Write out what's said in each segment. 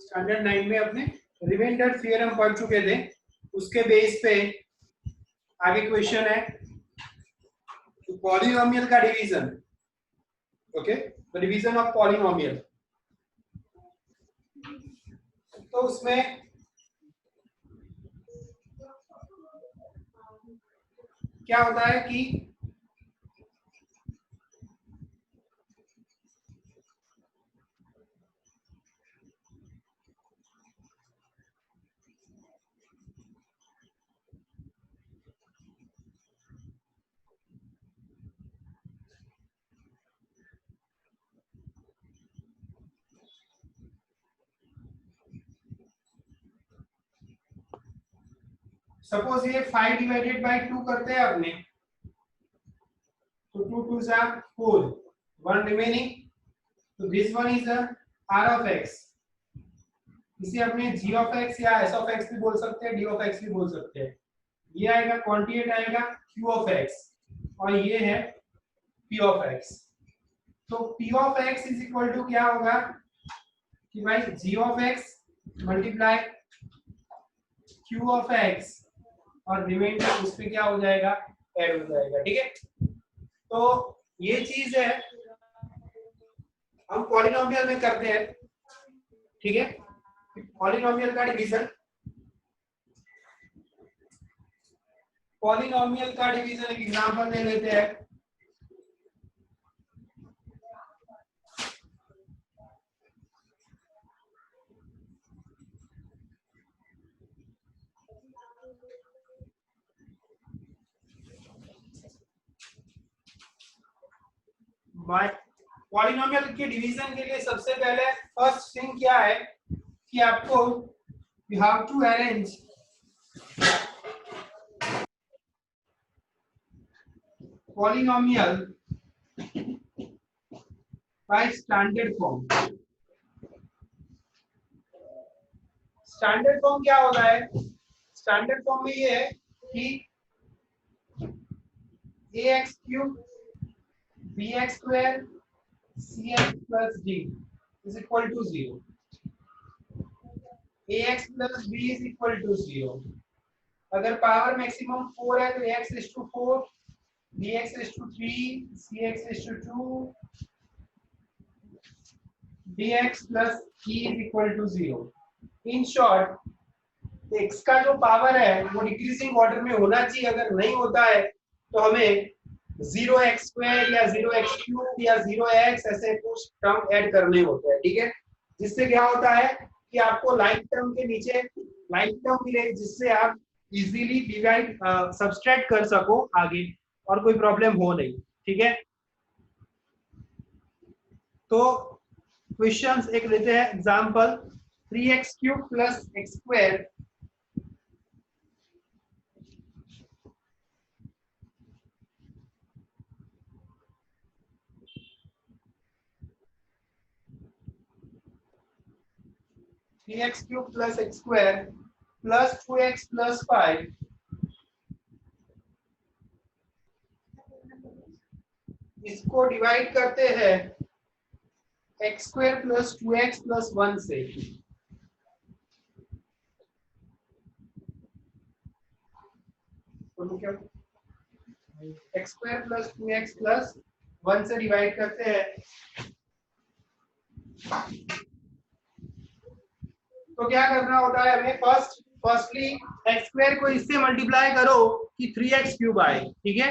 Standard 9 में अपने remainder theorem पढ़ चुके थे, उसके बेस पे आगे क्वेश्चन है पॉलिनोमियल का division. Okay, the division of polynomial. तो उसमें क्या होता है कि सपोज ये 5 डिवाइडेड बाय 2 करते हैं अपने, तो 2 2 जा 4, 1 रिमेनिंग, तो this one is r of x। इसे अपने g ऑफ x या s ऑफ x भी बोल सकते हैं, d ऑफ x भी बोल सकते हैं। ये आएगा क्वांटिटी आएगा q ऑफ x और ये है p ऑफ x। तो p of x is equal to क्या होगा कि भाई g of x multiply q of x और रिमाइंडर उस पे क्या हो जाएगा, ऐड हो जाएगा। ठीक है, तो ये चीज है हम पॉलिनोमियल में करते हैं। ठीक है, पॉलिनोमियल का डिवीजन, पॉलिनोमियल का डिवीजन एक एग्जांपल ले लेते हैं। पॉलिनोमियल के डिवीजन के लिए सबसे पहले फर्स्ट थिंग क्या है कि आपको you have to arrange polynomial by standard form. Standard form क्या होता है, स्टैंडर्ड फॉर्म में ये है कि ax cube bx square cx plus d is equal to 0। ax plus b is equal to 0। अगर पावर मैक्सिमम 4 है तो ax is to 4, bx is to 3, cx is to 2, dx plus e is equal to 0। In short x का जो power है वो decreasing order में होना चाहिए। अगर नहीं होता है तो हमें 0x स्क्वायर या 0x क्यूब या 0x ऐसे कुछ टर्म ऐड करने होते हैं। ठीक है, जिससे क्या होता है कि आपको लाइक टर्म के नीचे लाइक टर्म मिले, जिससे आप इजीली डिवाइड सब्सट्रैक्ट कर सको आगे और कोई प्रॉब्लम हो नहीं। ठीक है, तो क्वेश्चंस एक लेते हैं example 3x cube plus x square x cube plus x square plus 2x plus 5 इसको डिवाइड करते हैं x square plus 2x plus 1 से। x square plus 2x plus 1 से डिवाइड करते हैं तो क्या करना होता है हमें, फर्स्टली x स्क्वायर को इससे मल्टीप्लाई करो कि 3x क्यूब आए। ठीक है,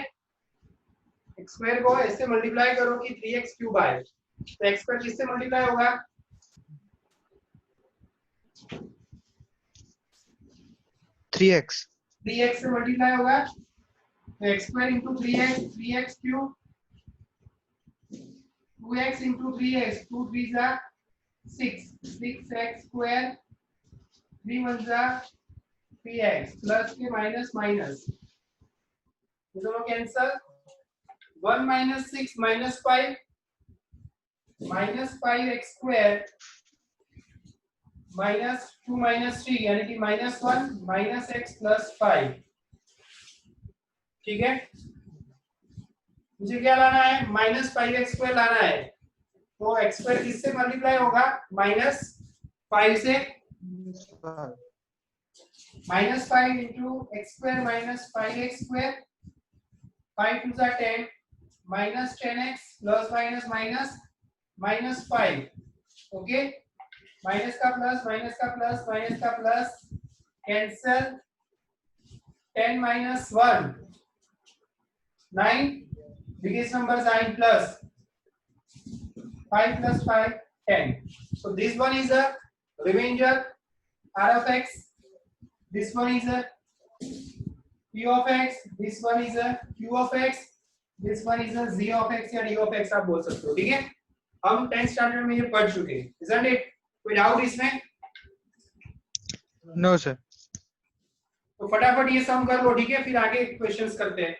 x स्क्वायर को इससे मल्टीप्लाई करो कि 3x क्यूब आए, तो x स्क्वायर किससे मल्टीप्लाई होगा, 3x से मल्टीप्लाई होगा, तो x square into 3x cube 2x into 3x 2 3 जा 6x स्क्वायर 3 1 जा 3x प्लस के माइनस माइनस ये दोनों cancel, 1 minus 6 minus 5 minus 5x square minus 2 minus 3 यानी कि माइनस 1 माइनस x प्लस 5। ठीक है, मुझे क्या लाना है, माइनस 5x स्क्वायर लाना है, तो x स्क्वायर किससे मल्टीप्लाई होगा, माइनस 5 से -5 into x square minus 5x square, 5 2 are 10, minus 10x plus minus minus minus 5. Okay, minus का प्लस माइनस का प्लस माइनस का plus cancel, 10 minus 1 9, biggest numbers 9 plus 5 plus 5 10. So this one is a remainder r of x, this one is a p of x, this one is a q of x, this one is a z of x या d of x आप बोल सकते हो. ठीक है, हम 10th standard में ये पढ़ चुके हैं. Isn't it? कोई डाउट इसमें? No sir. तो फटाफट ये सम कर लो. ठीक है, फिर आगे क्वेश्चंस करते हैं.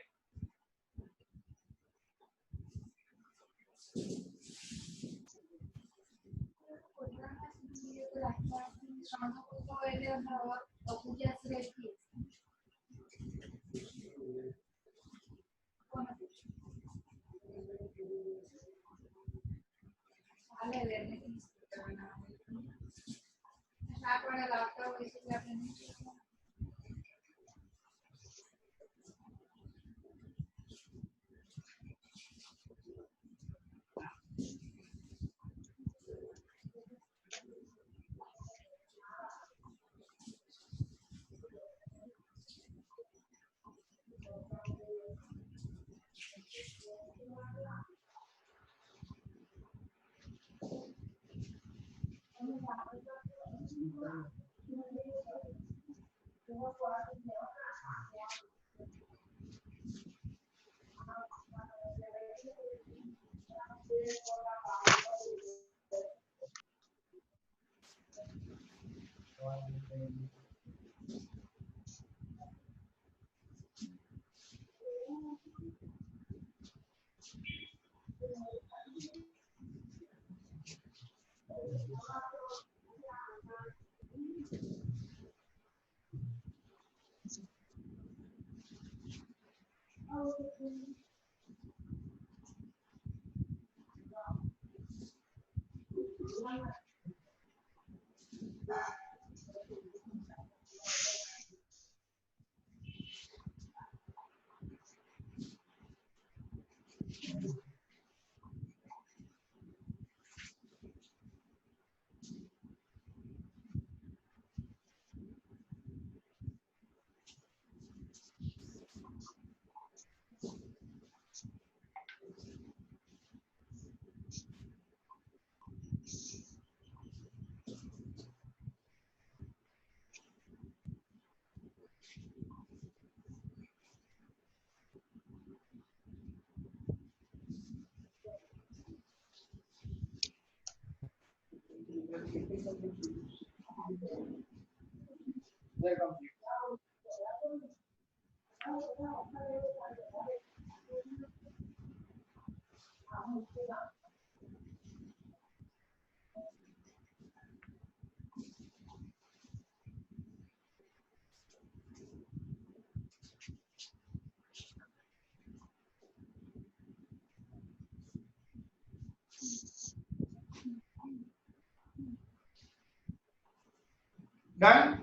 Done?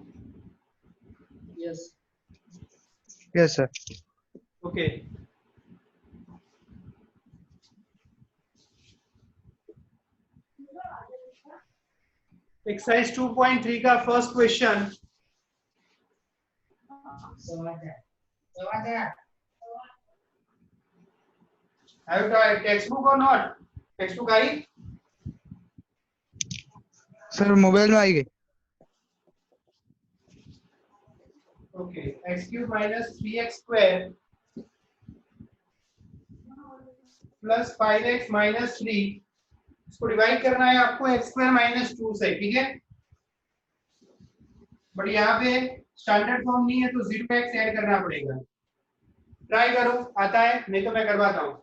Yes, sir. Okay. Exercise 2.3 का first question. Have you tried textbook or not? Textbook I? Sir mobile में आई गई. Okay. X cube minus 3x square plus 5x minus 3, इसको डिवाइड करना है आपको x square minus 2 से. ठीक है, बट यहाँ पे स्टैंडर्ड फॉर्म नहीं है तो 0x ऐड करना पड़ेगा. ट्राई करो, आता है नहीं तो मैं करवाता हूँ.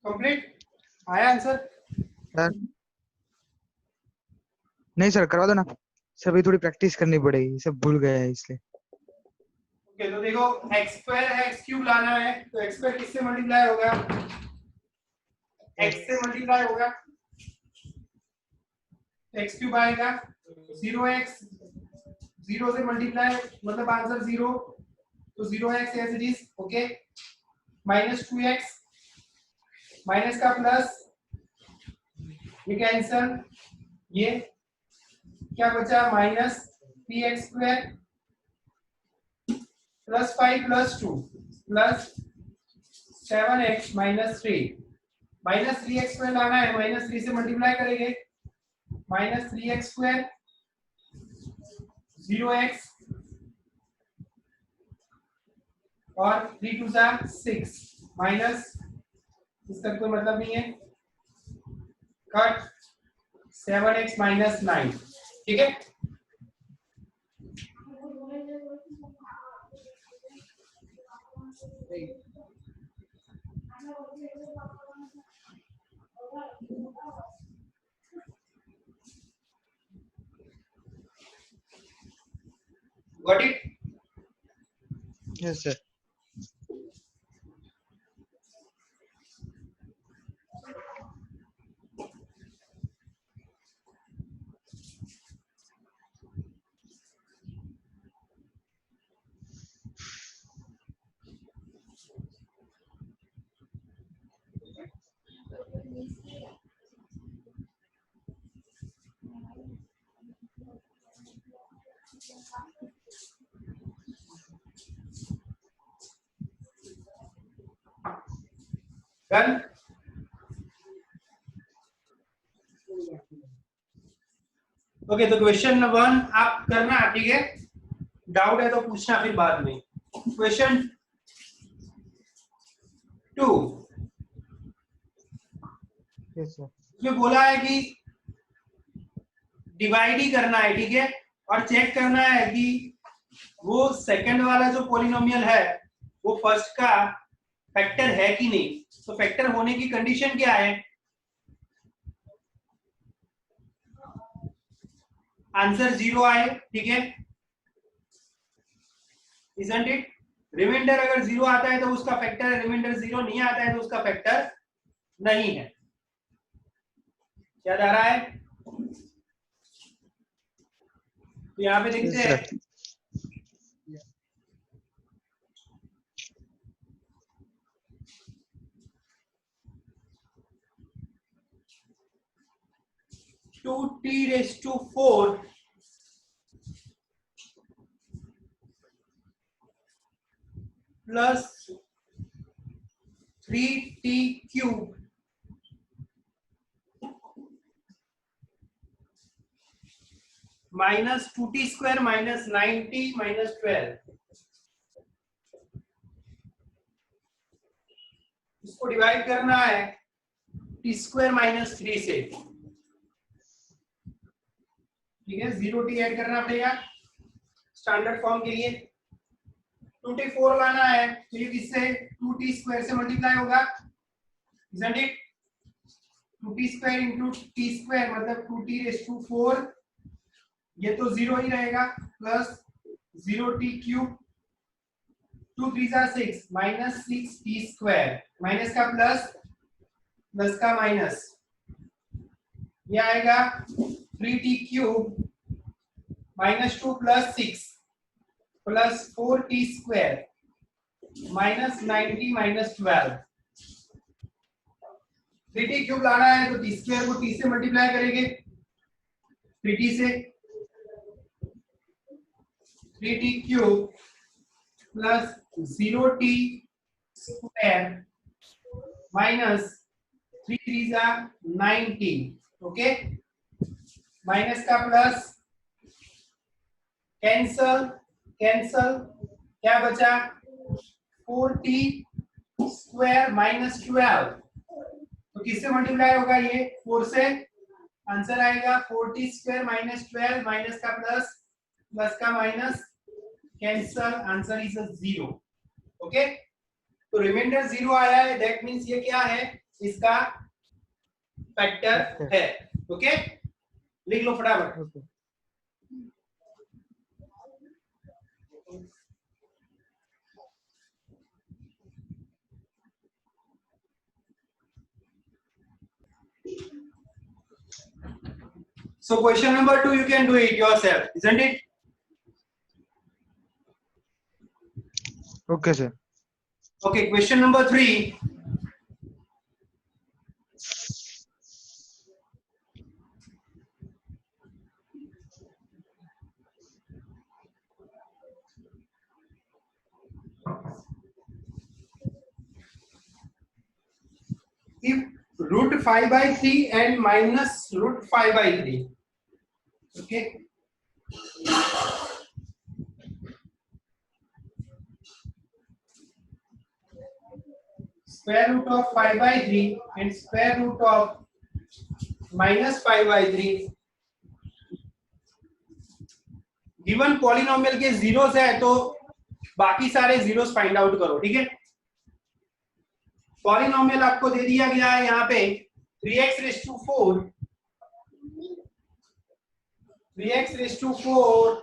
कंप्लीट आया आंसर? सर नहीं सर, करवा दो ना सर, अभी थोड़ी प्रैक्टिस करनी पड़ेगी, सब भूल गया है इसलिए। ओके, तो देखो x स्क्वायर है, x क्यूब लाना है, तो x स्क्वायर किससे मल्टीप्लाई होगा? x से मल्टीप्लाई होगा, x क्यूब आएगा, 0x 0 से मल्टीप्लाई मतलब आंसर 0, तो 0x as it is, okay, minus 2x, minus का प्लस, ये कैंसल, ये क्या बचा, minus 3x square plus 5 plus 2 plus 7x minus 3, minus 3x square लाना है, माइनस 3 से मल्टीप्लाई करेंगे, माइनस 3x स्क्वायर 0x और 3 2 सा 6 माइनस, इसका कोई मतलब नहीं है, कट 7x माइनस 9, ठीक है। Got it? Yes sir. Done. Okay, तो क्वेश्चन 1 आप करना, ठीक है, डाउट है तो पूछना फिर बाद में। Question 2, yes sir. इसमें बोला है कि डिवाइड ही करना है, ठीक है, और चेक करना है कि वो सेकंड वाला जो पॉलिनोमियल है वो फर्स्ट का फैक्टर है कि नहीं। तो फैक्टर होने की कंडीशन क्या है? आंसर 0 आए, ठीक है, इजंट इट? रिमाइंडर अगर 0 आता है तो उसका फैक्टर है, रिमाइंडर 0 नहीं आता है तो उसका फैक्टर नहीं है। याद आ रहा है? तो यहाँ पे देखते हैं, two t raise to 4 plus 3t cube minus 2t square minus 9t minus 12 उसको डिवाइड करना है टी स्क्वायर माइनस 3 से, ठीक है। 0t ऐड करना पड़ेगा स्टैंडर्ड फॉर्म के लिए। 2t4 लाना है तो ये किससे 2t स्क्वायर से मल्टीप्लाई होगा, isn't it? 2t square into t square मतलब 2t रेज़ टू 4, ये तो 0 ही रहेगा, प्लस 0t क्यूब, 2 3 जा 6 माइनस 6t स्क्वायर, माइनस का प्लस प्लस का माइनस, ये आएगा 3t cube minus 2 plus 6 plus 4t square minus 90 minus 12। 3t cube लाना है तो t स्क्वायर को t से मल्टीप्लाई करेंगे, 3t से 3t cube plus 0t square minus 3 3 जा 90, ओके। माइनस का प्लस कैंसल कैंसल, क्या बचा 4t स्क्वायर माइनस 12, तो किससे मल्टीप्लाई होगा ये 4 से, आंसर आएगा 4t स्क्वायर माइनस 12, माइनस का प्लस प्लस का minus cancel, answer is 0, okay. तो रिमाइंडर 0 आया है, दैट मींस ये क्या है, इसका फैक्टर है, ओके। लिख लो फटाफट। So question number 2 you can do it yourself, isn't it? Okay sir. Okay, question number 3. If root 5 by 3 and minus root 5 by 3, okay. Square root of 5 by 3 and square root of minus 5 by 3 given polynomial के zeros है तो बाकी सारे zeros find out करो, ठीक है। Polynomial आपको दे दिया गया है यहाँ पे 3x raise to 4, 3x raise to 4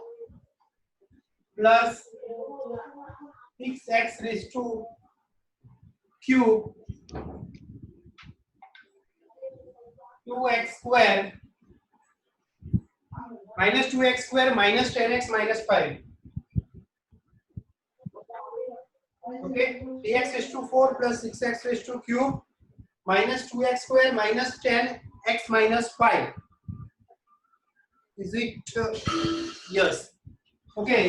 plus 6x raise to cube 2x square minus 2x square minus 10x minus 5, okay. 3x raise to 4 plus 6x raise to cube minus 2x square minus 10x minus 5, is it? Yes, okay.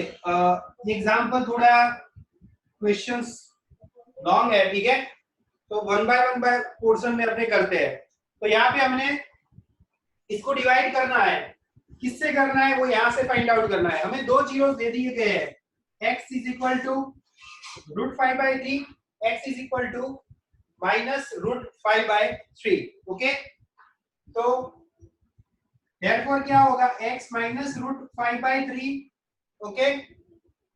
Example थोड़ा questions long है, ठीक है, तो one by portion में अपने करते हैं। तो यहाँ पे हमने इसको डिवाइड करना है, किससे करना है वो यहाँ से फाइंड आउट करना है। हमें दो जीरो दे दिए गए हैं, x is equal to root 5 by 3, x is equal to minus root 5 by 3, okay. तो देयरफॉर क्या होगा, x minus root 5 by 3, okay.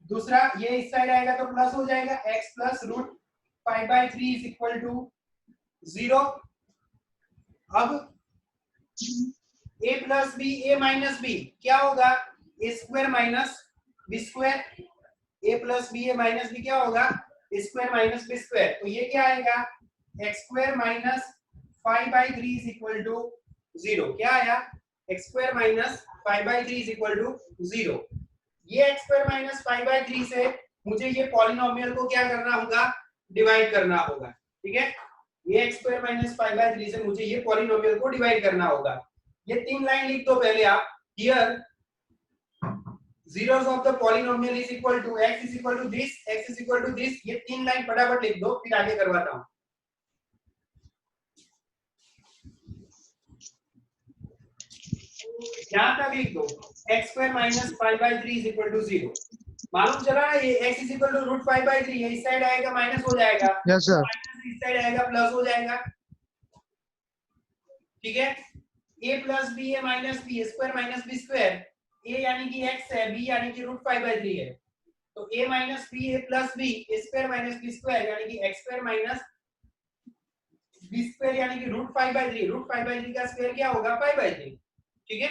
दूसरा ये इस साइड आएगा तो प्लस हो जाएगा, x plus root 5 by 3 is equal to 0। अब a plus B, a minus B क्या होगा, a square minus B square, a plus B, a minus B क्या होगा, a square minus B square. तो ये क्या आएगा, x square minus 5 by 3 is equal to 0। क्या आया, x square minus 5 by 3 is equal to 0। ये x स्क्वायर माइनस 5 बाई 3 से मुझे ये पॉलिनोमियल को क्या करना होगा, डिवाइड करना होगा, ठीक है। ये x स्क्वायर माइनस 5 बाई 3 से मुझे ये पॉलिनोमियल को डिवाइड करना होगा। ये तीन लाइन लिख दो पहले आप। Here zeros of the polynomial is equal to x is equal to this, x is equal to this, ये तीन लाइन फटाफट लिख दो, फिर आगे करवाता हूं। यहाँ तक लिख दो, x square minus 5 by 3 is equal to 0। मालूम चला ये x is equal to root 5 by 3 है, इस साइड आएगा माइनस हो जाएगा, यस सर, माइनस इस साइड आएगा प्लस हो जाएगा, ठीक है। a प्लस बी है minus B square minus B square, a यानी कि x है, b यानी कि √5/3 है, तो a minus B A plus B square minus B square यानी कि x square minus B square यानी कि √5/3, √5/3 का स्क्वायर क्या होगा 5/3, ठीक है।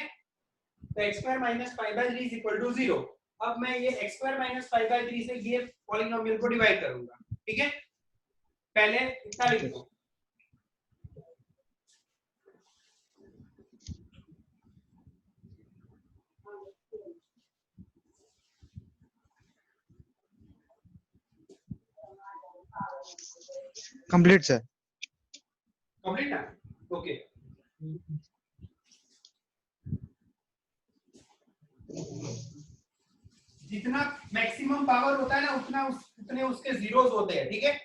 तो x square minus 5/3 is equal to 0। अब मैं ये x स्क्वायर माइनस 5/3 से ये पॉलिनोमियल को डिवाइड करूंगा, ठीक है। पहले इतना लिख दो, कंप्लीट सर। कंप्लीट ना, ओके। जितना मैक्सिमम पावर होता है ना उतना उतने उसके जीरोस होते हैं, ठीक है।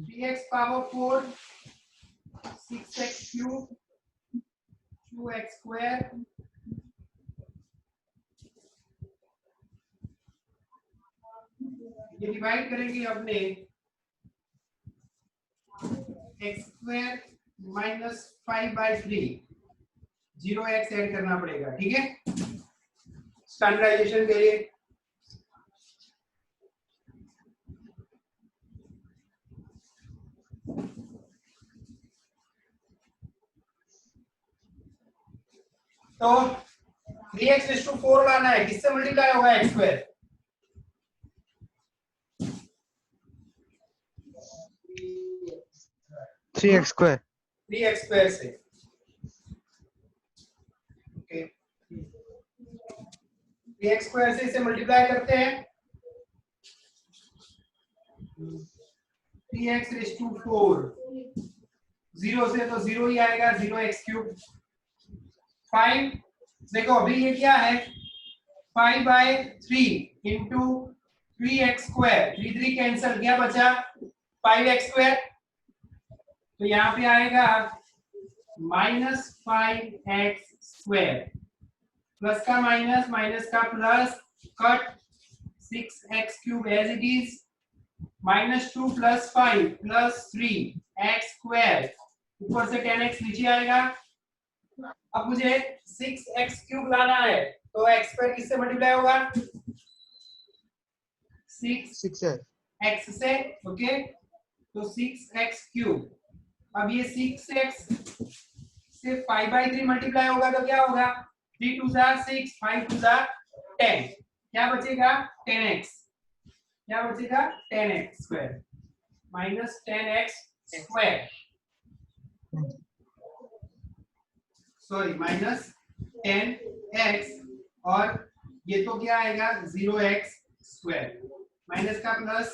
3x power 4 6x cube 2x square ये डिवाइड करेंगे अपने x square minus 5/3 0x add करना पड़ेगा, ठीक है, स्टैंडर्डाइजेशन के लिए। तो 3x⁴ लाना है, किससे मल्टीप्लाई होगा x square, 3x square 3x square से, ओके। 3x स्क्वायर से इसे मल्टीप्लाई करते हैं, 3x⁴ 0 से तो 0 ही आएगा, 0x³ 5। देखो अभी ये क्या है 5/3 इंटू 3x स्क्वायर, 3 कैंसल, क्या बचा 5x स्क्वायर, तो यहाँ पे आएगा -5x स्क्वायर, प्लस का माइनस माइनस का plus cut 6x³ as it is, -2 + 5 + 3x square, ऊपर से 10x नीचे आएगा। अब मुझे 6x³ लाना है, तो x स्क्वायर किससे मल्टीप्लाई होगा 6x से, ओके। तो 6x³, अब ये 6x से 5/3 मल्टीप्लाई होगा तो क्या होगा 3 2 6 5 2 10, क्या बचेगा 10x, क्या बचेगा 10x square minus 10x square, sorry minus 10x, और ये तो क्या आएगा 0x स्क्वायर, माइनस का प्लस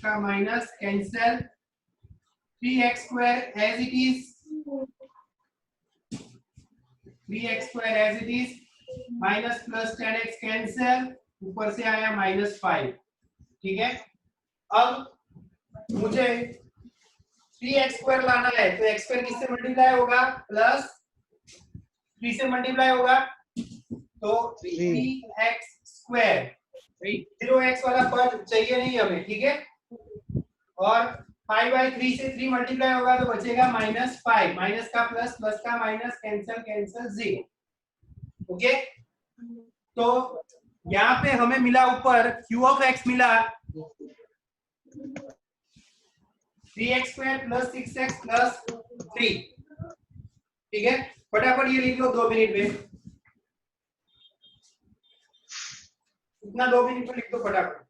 का minus cancel, 3x square as it is, 3x square as it is, minus plus 10x cancel, ऊपर से आया -5, ठीक है। अब मुझे 3x स्क्वायर लाना है, तो x स्क्वायर किससे मल्टीप्लाई होगा प्लस 3 से मल्टीप्लाई होगा, तो 3x स्क्वायर, 0x वाला पद चाहिए नहीं हमें, ठीक है। और 5/3 से 3 मल्टीप्लाई होगा तो बचेगा -5, माइनस का प्लस प्लस का माइनस कैंसिल कैंसिल 0, ओके। तो यहाँ पे हमें मिला ऊपर q(x) मिला 3x स्क्वायर + 6x + 3, ठीक है। फटाफट ये लिख लो 2 मिनट में, इतना 2 मिनट में लिख दो फटाफट।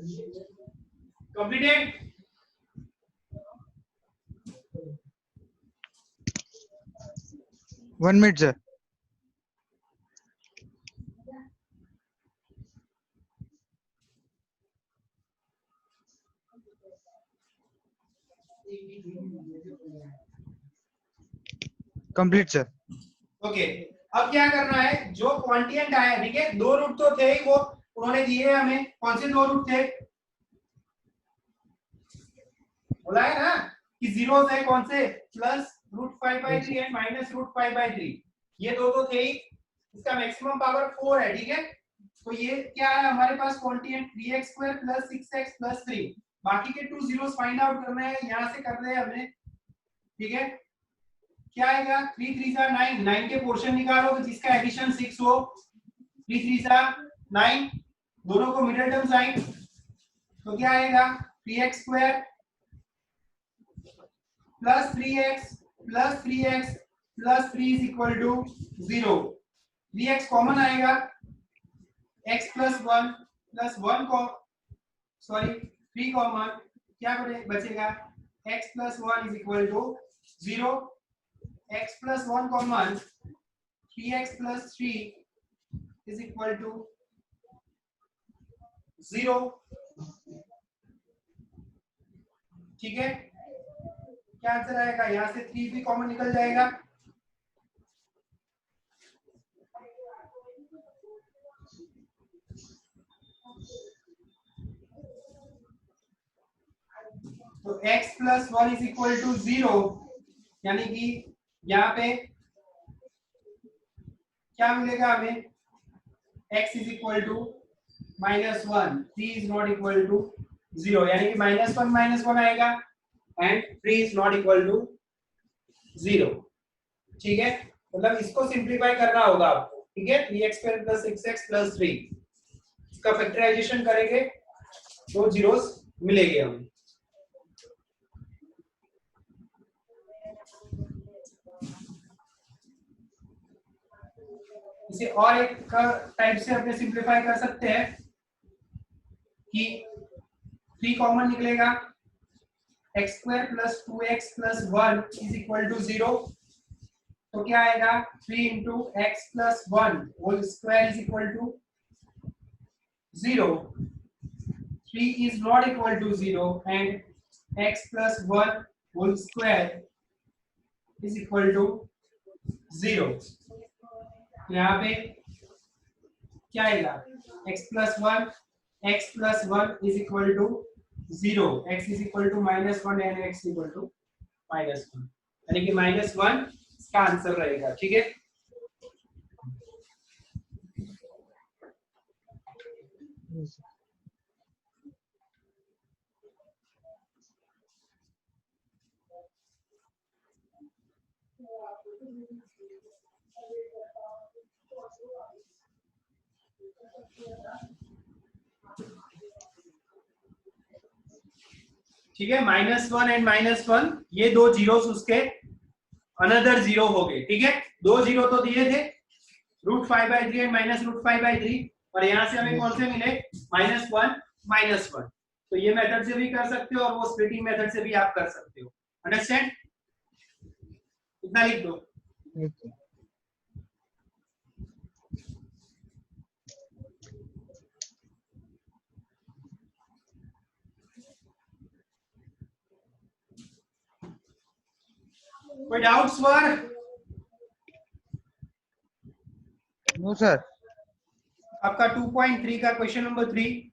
Completed? One minute sir. Complete sir. Okay, अब क्या करना है, जो क्वांटिएंट आया, ठीक है, दो रूट तो थे ही, वो उन्होंने दिए हैं हमें. कौन से दो रूट थे? बोला है ना कि जीरो है, कौन से? Plus √5/3 and minus √5/3. ये दो तो थे ही. इसका मैक्सिमम पावर 4 है, ठीक है. तो ये क्या है हमारे पास? क्वांटिएंट 3x² + 6x + 3. बाकी के 2 जीरोस फाइंड आउट करना है, यहां से कर रहे हैं हमने, ठीक है. क्या आएगा? 3 3 सा 9. 9 के पोर्शन निकालो तो जिसका एडिशन 6 हो. 3 3 सा 9, दोनों को मिडिल टर्म साइन. तो क्या आएगा? 3x² + 3x + 3x + 3 = 0. 3x common आएगा. x + 1 + 1 को सॉरी 3 कॉमन, क्या बचेगा? x + 1 = 0. x + 1 common, 3x + 3 = 0. ठीक है. क्या आंसर आएगा? यहां से 3 भी कॉमन निकल जाएगा. तो x + 1 = 0, यानी कि यहाँ पे क्या मिलेगा हमें? x = -1. 3 is not equal to 0, यानी कि -1 -1 आएगा and 3 is not equal to 0. ठीक है, मतलब इसको सिंप्लीफाई करना होगा आपको, ठीक है. 3x² + 6x + 3, इसका फैक्टराइजेशन करेंगे, दो जीरोस मिलेंगे हमें. इसे और एक टाइप से अपने सिंप्लीफाई कर सकते हैं कि 3 कॉमन निकलेगा. x² + 2x + 1 = 0. तो क्या आएगा? 3 × x + 1 whole square = 0. 3 is not equal to 0 and x + 1 whole square = 0. यहाँ पे क्या आएगा? x + 1 = 0. x = -1 and x = -1, यानी कि -1 इसका आंसर रहेगा. ठीक है. ठीक है, -1 एंड -1, ये दो जीरोस उसके अनदर जीरो हो गए. ठीक है, दो जीरो तो दिए थे, √5/3 एंड -√5/3, और यहाँ से हमें कौन से मिले? -1 -1. तो ये मेथड से भी कर सकते हो और वो स्प्लिटिंग मेथड से भी आप कर सकते हो. अंडरस्टैंड? इतना लिख दो. कोई डाउट्स वर? No sir. आपका 2.3 का क्वेश्चन नंबर 3